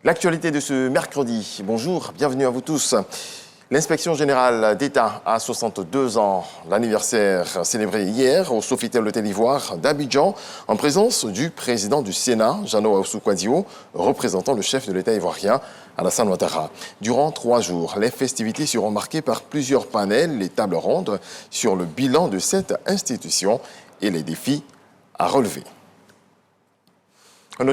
L'actualité de ce mercredi. Bonjour, bienvenue à vous tous. L'inspection générale d'État a 62 ans. L'anniversaire célébré hier au Sofitel Hôtel Ivoire d'Abidjan en présence du président du Sénat, Jeannot Ahoussou-Kouadio, représentant le chef de l'État ivoirien, Alassane Ouattara. Durant 3 jours, les festivités seront marquées par plusieurs panels et tables rondes sur le bilan de cette institution et les défis à relever. Un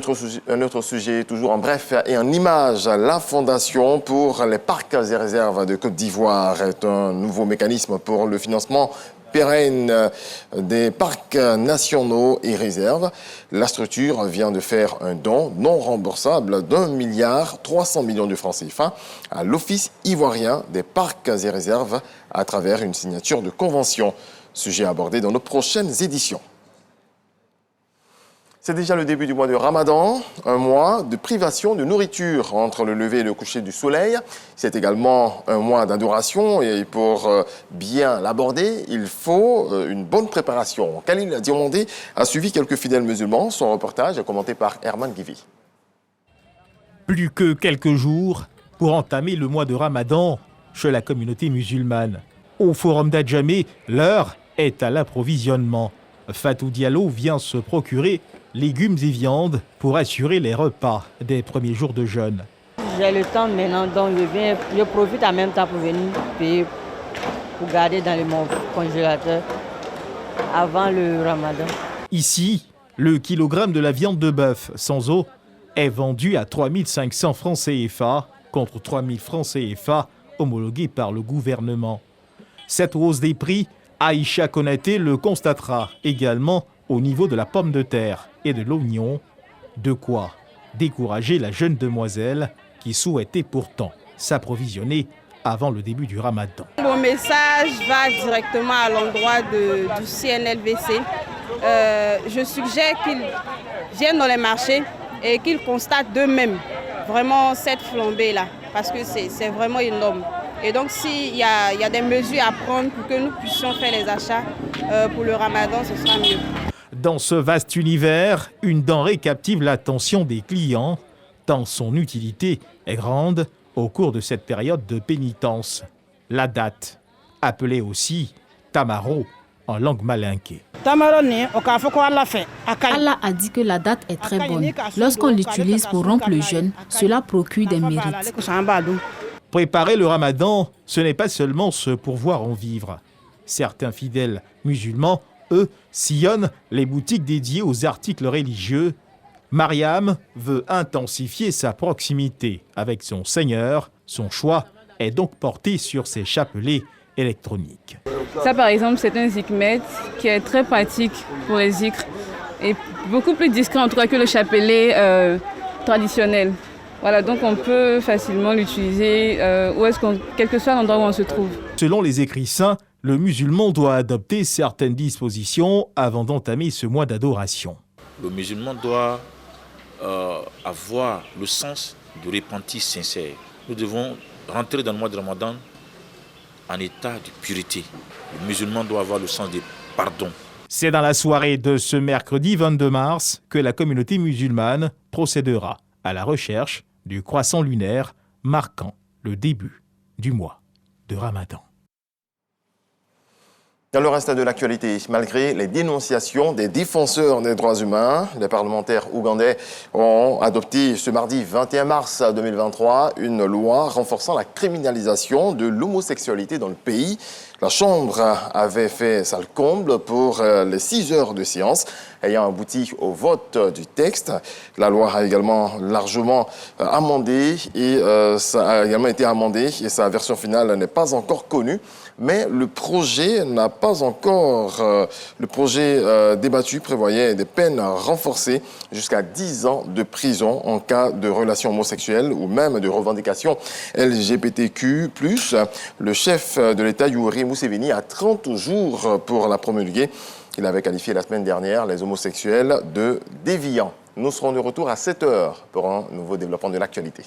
autre sujet, toujours en bref et en images, la Fondation pour les parcs et réserves de Côte d'Ivoire est un nouveau mécanisme pour le financement pérenne des parcs nationaux et réserves. La structure vient de faire un don non remboursable d'1,3 milliard de francs CFA à l'Office ivoirien des parcs et réserves à travers une signature de convention. Sujet abordé dans nos prochaines éditions. C'est déjà le début du mois de Ramadan, un mois de privation de nourriture entre le lever et le coucher du soleil. C'est également un mois d'adoration et pour bien l'aborder, il faut une bonne préparation. Khalil Diomandé a suivi quelques fidèles musulmans. Son reportage est commenté par Herman Guivi. Plus que quelques jours pour entamer le mois de Ramadan chez la communauté musulmane. Au Forum d'Adjamé, l'heure est à l'approvisionnement. Fatou Diallo vient se procurer légumes et viandes pour assurer les repas des premiers jours de jeûne. J'ai le temps maintenant, donc je profite en même temps pour venir payer, pour garder dans mon congélateur avant le Ramadan. Ici, le kilogramme de la viande de bœuf sans eau est vendu à 3 500 francs CFA contre 3 000 francs CFA homologués par le gouvernement. Cette hausse des prix, Aïcha Konaté le constatera également au niveau de la pomme de terre et de l'oignon, de quoi décourager la jeune demoiselle qui souhaitait pourtant s'approvisionner avant le début du Ramadan. Mon message va directement à l'endroit du CNLVC. Je suggère qu'ils viennent dans les marchés et qu'ils constatent d'eux-mêmes vraiment cette flambée-là, parce que c'est vraiment énorme. Et donc s'il y a des mesures à prendre pour que nous puissions faire les achats pour le Ramadan, ce sera mieux. Dans ce vaste univers, une denrée captive l'attention des clients, tant son utilité est grande au cours de cette période de pénitence. La date, appelée aussi tamaro en langue malinké. Allah a dit que la date est très bonne. Lorsqu'on l'utilise pour rompre le jeûne, cela procure des mérites. Préparer le Ramadan, ce n'est pas seulement se pourvoir en vivre. Certains fidèles musulmans, eux, sillonnent les boutiques dédiées aux articles religieux. Mariam veut intensifier sa proximité avec son Seigneur. Son choix est donc porté sur ses chapelets électroniques. Ça, par exemple, c'est un zikmet qui est très pratique pour les zikrs et beaucoup plus discret en tout cas que le chapelet traditionnel. Voilà, donc on peut facilement l'utiliser quel que soit l'endroit où on se trouve. Selon les écrits saints, le musulman doit adopter certaines dispositions avant d'entamer ce mois d'adoration. Le musulman doit avoir le sens de repentir sincère. Nous devons rentrer dans le mois de Ramadan en état de pureté. Le musulman doit avoir le sens du pardon. C'est dans la soirée de ce mercredi 22 mars que la communauté musulmane procédera à la recherche du croissant lunaire marquant le début du mois de Ramadan. Dans le reste de l'actualité, malgré les dénonciations des défenseurs des droits humains, les parlementaires ougandais ont adopté ce mardi 21 mars 2023 une loi renforçant la criminalisation de l'homosexualité dans le pays. La Chambre avait fait sale comble pour les 6 heures de séance, ayant abouti au vote du texte. La loi a également largement amendé et ça a également été amendé et sa version finale n'est pas encore connue. Mais le projet débattu prévoyait des peines renforcées jusqu'à 10 ans de prison en cas de relations homosexuelles ou même de revendications LGBTQ+. Le chef de l'État, Yoweri Museveni, a 30 jours pour la promulguer. Il avait qualifié la semaine dernière les homosexuels de déviants. Nous serons de retour à 7 h pour un nouveau développement de l'actualité.